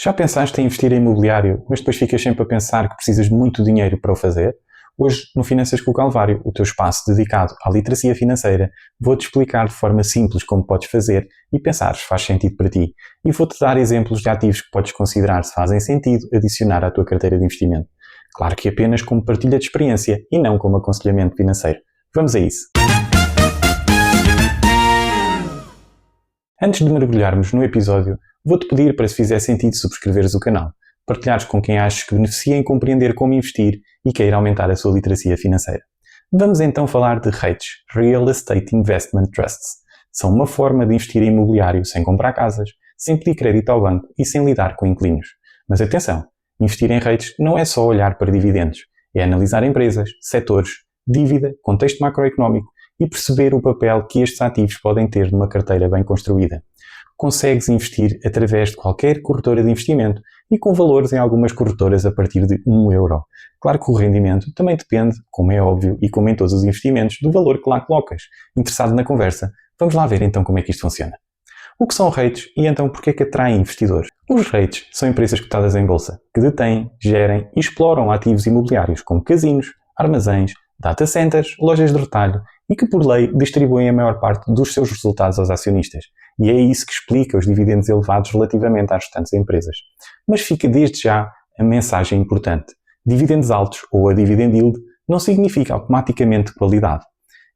Já pensaste em investir em imobiliário, mas depois ficas sempre a pensar que precisas de muito dinheiro para o fazer? Hoje, no Finanças com o Calvário, o teu espaço dedicado à literacia financeira, vou-te explicar de forma simples como podes fazer e pensar se faz sentido para ti. E vou-te dar exemplos de ativos que podes considerar se fazem sentido adicionar à tua carteira de investimento. Claro que apenas como partilha de experiência e não como aconselhamento financeiro. Vamos a isso! Antes de mergulharmos no episódio, vou-te pedir para, se fizer sentido, subscreveres o canal, partilhares com quem achas que beneficia em compreender como investir e queira aumentar a sua literacia financeira. Vamos então falar de REITs, Real Estate Investment Trusts. São uma forma de investir em imobiliário sem comprar casas, sem pedir crédito ao banco e sem lidar com inquilinos. Mas atenção, investir em REITs não é só olhar para dividendos, é analisar empresas, setores, dívida, contexto macroeconómico e perceber o papel que estes ativos podem ter numa carteira bem construída. Consegues investir através de qualquer corretora de investimento e com valores em algumas corretoras a partir de €1. Claro que o rendimento também depende, como é óbvio e como em todos os investimentos, do valor que lá colocas. Interessado na conversa? Vamos lá ver então como é que isto funciona. O que são REITs e então porquê é que atraem investidores? Os REITs são empresas cotadas em bolsa, que detêm, gerem e exploram ativos imobiliários como casinos, armazéns, data centers, lojas de retalho e que por lei distribuem a maior parte dos seus resultados aos acionistas. E é isso que explica os dividendos elevados relativamente às restantes empresas. Mas fica desde já a mensagem importante. Dividendos altos ou a dividend yield não significa automaticamente qualidade.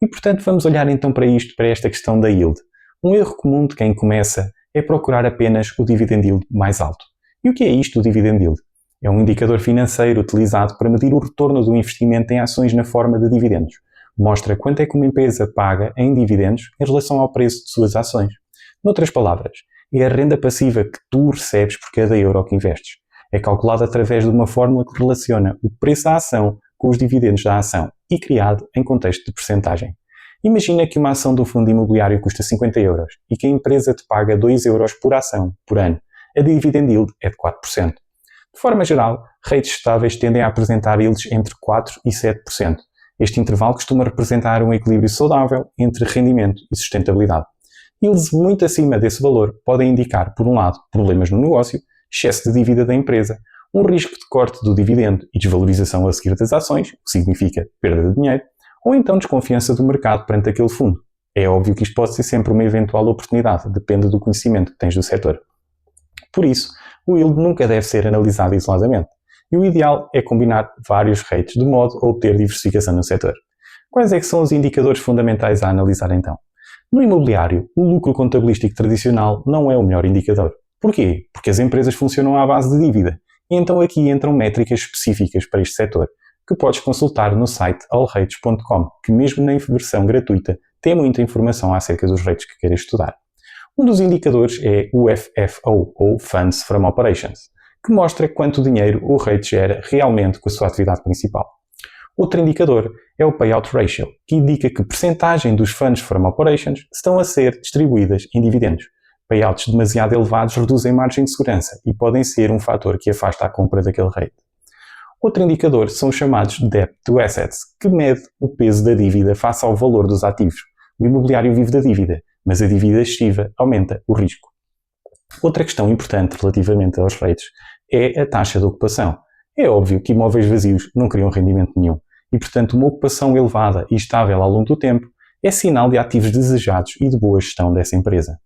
E portanto vamos olhar então para esta questão da yield. Um erro comum de quem começa é procurar apenas o dividend yield mais alto. E o que é isto, o dividend yield? É um indicador financeiro utilizado para medir o retorno do investimento em ações na forma de dividendos. Mostra quanto é que uma empresa paga em dividendos em relação ao preço de suas ações. Noutras palavras, é a renda passiva que tu recebes por cada euro que investes. É calculada através de uma fórmula que relaciona o preço da ação com os dividendos da ação e criado em contexto de percentagem. Imagina que uma ação do fundo imobiliário custa €50 e que a empresa te paga €2 por ação, por ano. A dividend yield é de 4%. De forma geral, REITs estáveis tendem a apresentar yields entre 4% e 7%. Este intervalo costuma representar um equilíbrio saudável entre rendimento e sustentabilidade. Yields muito acima desse valor podem indicar, por um lado, problemas no negócio, excesso de dívida da empresa, um risco de corte do dividendo e desvalorização a seguir das ações, o que significa perda de dinheiro, ou então desconfiança do mercado perante aquele fundo. É óbvio que isto pode ser sempre uma eventual oportunidade, depende do conhecimento que tens do setor. Por isso, o yield nunca deve ser analisado isoladamente. E o ideal é combinar vários REITs de modo a obter diversificação no setor. Quais é que são os indicadores fundamentais a analisar então? No imobiliário, o lucro contabilístico tradicional não é o melhor indicador. Porquê? Porque as empresas funcionam à base de dívida. E então aqui entram métricas específicas para este setor, que podes consultar no site allreights.com, que mesmo na versão gratuita tem muita informação acerca dos REITs que queiras estudar. Um dos indicadores é o FFO, ou Funds from Operations, que mostra quanto dinheiro o REIT gera realmente com a sua atividade principal. Outro indicador é o Payout Ratio, que indica que percentagem dos Funds from Operations estão a ser distribuídas em dividendos. Payouts demasiado elevados reduzem margem de segurança e podem ser um fator que afasta a compra daquele REIT. Outro indicador são os chamados Debt to Assets, que mede o peso da dívida face ao valor dos ativos. O imobiliário vive da dívida, mas a dívida excessiva aumenta o risco. Outra questão importante relativamente aos REITs é a taxa de ocupação. É óbvio que imóveis vazios não criam rendimento nenhum e, portanto, uma ocupação elevada e estável ao longo do tempo é sinal de ativos desejados e de boa gestão dessa empresa.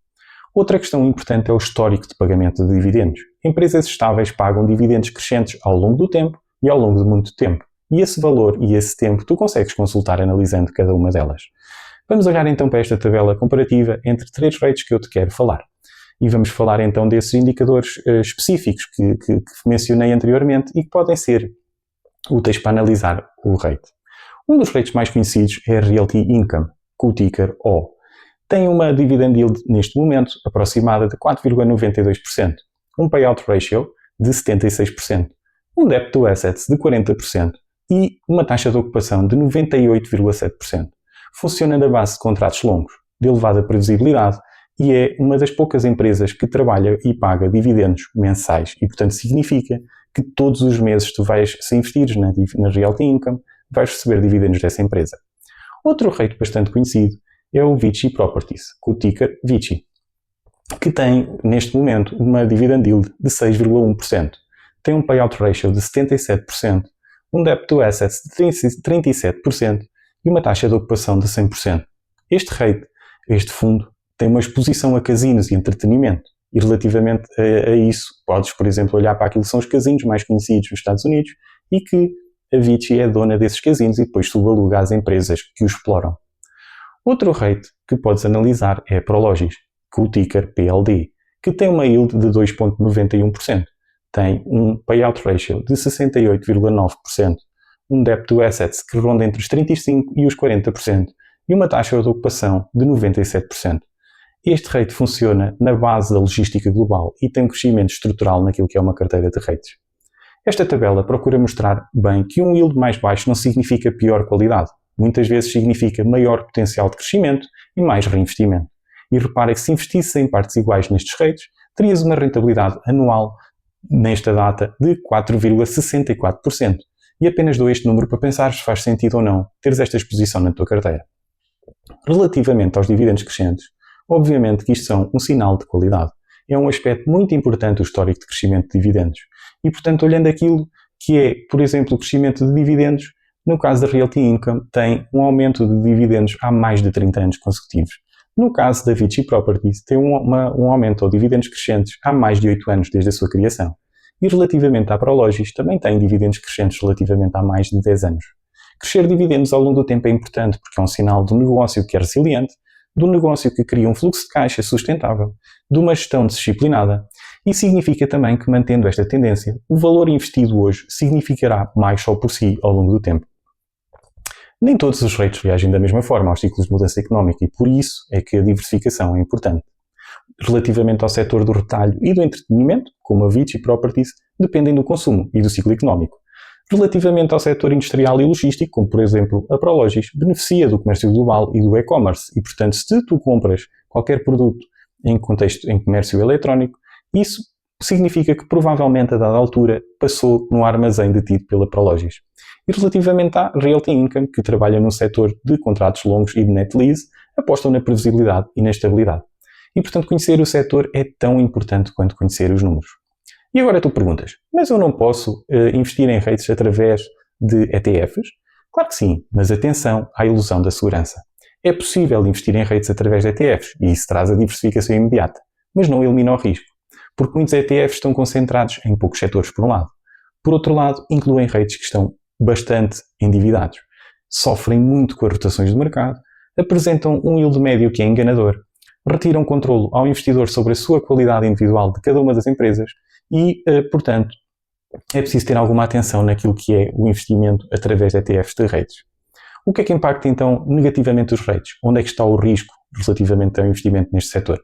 Outra questão importante é o histórico de pagamento de dividendos. Empresas estáveis pagam dividendos crescentes ao longo do tempo e ao longo de muito tempo. E esse valor e esse tempo tu consegues consultar analisando cada uma delas. Vamos olhar então para esta tabela comparativa entre três REITs que eu te quero falar. E vamos falar então desses indicadores específicos que mencionei anteriormente e que podem ser úteis para analisar o REIT. Um dos REITs mais conhecidos é a Realty Income, com o ticker O. Tem uma dividend yield neste momento aproximada de 4,92%, um payout ratio de 76%, um debt to assets de 40% e uma taxa de ocupação de 98,7%. Funciona na base de contratos longos, de elevada previsibilidade e é uma das poucas empresas que trabalha e paga dividendos mensais e, portanto, significa que todos os meses tu vais, se investires na Realty Income, vais receber dividendos dessa empresa. Outro REIT bastante conhecido é o Vici Properties, com o ticker Vici. que tem, neste momento, uma dividend yield de 6,1%. Tem um payout ratio de 77%, um debt to assets de 37% e uma taxa de ocupação de 100%. Este fundo, tem uma exposição a casinos e entretenimento. E relativamente a isso, podes, por exemplo, olhar para aquilo que são os casinos mais conhecidos nos Estados Unidos e que a Vici é dona desses casinos e depois subaluga às empresas que os exploram. Outro rate que podes analisar é a Prologis, com o ticker PLD, que tem uma yield de 2,91%. Tem um payout ratio de 68,9%, um debt to assets que ronda entre os 35% e os 40% e uma taxa de ocupação de 97%. Este rate funciona na base da logística global e tem um crescimento estrutural naquilo que é uma carteira de rates. Esta tabela procura mostrar bem que um yield mais baixo não significa pior qualidade. Muitas vezes significa maior potencial de crescimento e mais reinvestimento. E repara que se investisse em partes iguais nestes rates, terias uma rentabilidade anual nesta data de 4,64%. E apenas dou este número para pensar se faz sentido ou não teres esta exposição na tua carteira. Relativamente aos dividendos crescentes, obviamente que isto são um sinal de qualidade. É um aspecto muito importante o histórico de crescimento de dividendos. E, portanto, olhando aquilo que é, por exemplo, o crescimento de dividendos, no caso da Realty Income, tem um aumento de dividendos há mais de 30 anos consecutivos. No caso da Vici Properties, tem um aumento ou dividendos crescentes há mais de 8 anos desde a sua criação. E relativamente à Prologis, também tem dividendos crescentes relativamente há mais de 10 anos. Crescer dividendos ao longo do tempo é importante porque é um sinal de um negócio que é resiliente, de um negócio que cria um fluxo de caixa sustentável, de uma gestão disciplinada e significa também que, mantendo esta tendência, o valor investido hoje significará mais só por si ao longo do tempo. Nem todos os rates reagem da mesma forma aos ciclos de mudança económica e por isso é que a diversificação é importante. Relativamente ao setor do retalho e do entretenimento, como a Vici Properties, dependem do consumo e do ciclo económico. Relativamente ao setor industrial e logístico, como por exemplo a Prologis, beneficia do comércio global e do e-commerce e, portanto, se tu compras qualquer produto em comércio eletrónico, isso significa que provavelmente a dada altura passou no armazém detido pela Prologis. E relativamente à Realty Income, que trabalha no setor de contratos longos e de net lease, apostam na previsibilidade e na estabilidade. E, portanto, conhecer o setor é tão importante quanto conhecer os números. E agora tu perguntas, mas eu não posso investir em rates através de ETFs? Claro que sim, mas atenção à ilusão da segurança. É possível investir em rates através de ETFs e isso traz a diversificação imediata, mas não elimina o risco, porque muitos ETFs estão concentrados em poucos setores por um lado. Por outro lado, incluem rates que estão bastante endividados, sofrem muito com as rotações do mercado, apresentam um yield médio que é enganador, retiram controlo ao investidor sobre a sua qualidade individual de cada uma das empresas e, portanto, é preciso ter alguma atenção naquilo que é o investimento através de ETFs de rates. O que é que impacta, então, negativamente os rates? Onde é que está o risco relativamente ao investimento neste setor?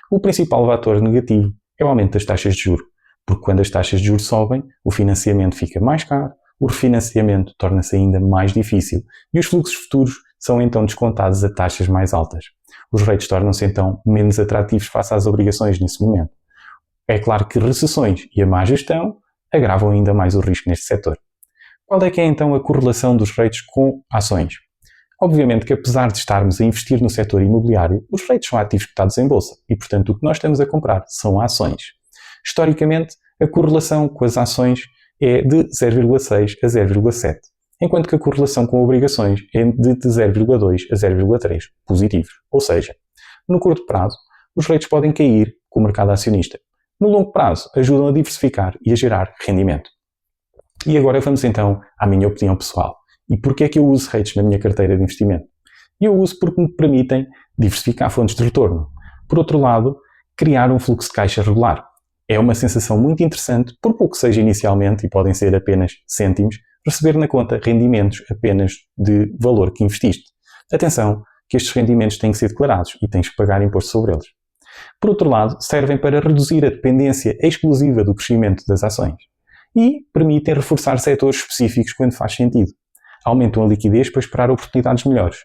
O principal fator negativo é o aumento das taxas de juros, porque quando as taxas de juros sobem, o financiamento fica mais caro, o refinanciamento torna-se ainda mais difícil e os fluxos futuros são então descontados a taxas mais altas. Os rates tornam-se então menos atrativos face às obrigações nesse momento. É claro que recessões e a má gestão agravam ainda mais o risco neste setor. Qual é que é então a correlação dos rates com ações? Obviamente que apesar de estarmos a investir no setor imobiliário, os rates são ativos cotados em bolsa e, portanto, o que nós estamos a comprar são ações. Historicamente, a correlação com as ações é de 0,6 a 0,7, enquanto que a correlação com obrigações é de 0,2 a 0,3 positivos. Ou seja, no curto prazo, os rates podem cair com o mercado acionista. No longo prazo, ajudam a diversificar e a gerar rendimento. E agora vamos então à minha opinião pessoal. E porquê é que eu uso rates na minha carteira de investimento? Eu uso porque me permitem diversificar fontes de retorno. Por outro lado, criar um fluxo de caixa regular. É uma sensação muito interessante, por pouco que seja inicialmente, e podem ser apenas cêntimos, receber na conta rendimentos apenas de valor que investiste. Atenção, que estes rendimentos têm que ser declarados e tens que pagar imposto sobre eles. Por outro lado, servem para reduzir a dependência exclusiva do crescimento das ações e permitem reforçar setores específicos quando faz sentido. Aumentam a liquidez para esperar oportunidades melhores.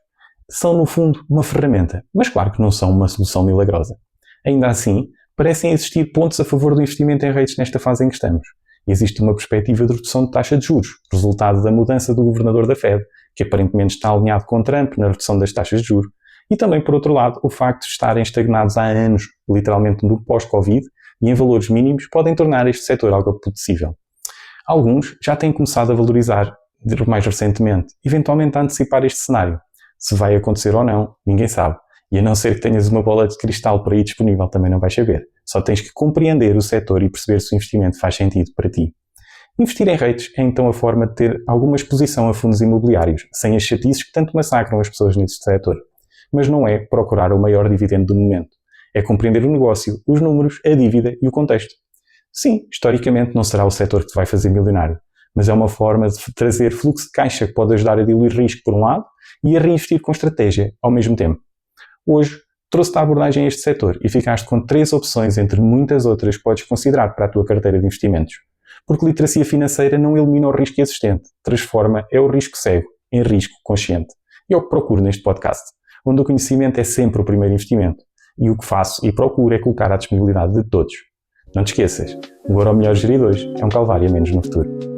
São, no fundo, uma ferramenta, mas claro que não são uma solução milagrosa. Ainda assim, parecem existir pontos a favor do investimento em rates nesta fase em que estamos. Existe uma perspectiva de redução de taxa de juros, resultado da mudança do governador da Fed, que aparentemente está alinhado com Trump na redução das taxas de juros, E também, por outro lado, o facto de estarem estagnados há anos, literalmente no pós-Covid, e em valores mínimos, podem tornar este setor algo apetecível. Alguns já têm começado a valorizar mais recentemente, eventualmente a antecipar este cenário. Se vai acontecer ou não, ninguém sabe. E a não ser que tenhas uma bola de cristal por aí disponível, também não vais saber. Só tens que compreender o setor e perceber se o investimento faz sentido para ti. Investir em REITs é então a forma de ter alguma exposição a fundos imobiliários, sem as chatices que tanto massacram as pessoas neste setor. Mas não é procurar o maior dividendo do momento. É compreender o negócio, os números, a dívida e o contexto. Sim, historicamente não será o setor que te vai fazer milionário, mas é uma forma de trazer fluxo de caixa que pode ajudar a diluir risco por um lado e a reinvestir com estratégia ao mesmo tempo. Hoje, trouxe-te a abordagem a este setor e ficaste com 3 opções entre muitas outras que podes considerar para a tua carteira de investimentos. Porque literacia financeira não elimina o risco existente, transforma o risco cego em risco consciente. E é o que procuro neste podcast, onde o conhecimento é sempre o primeiro investimento. E o que faço e procuro é colocar à disponibilidade de todos. Não te esqueças, o euro melhor gerido hoje é um calvário a menos no futuro.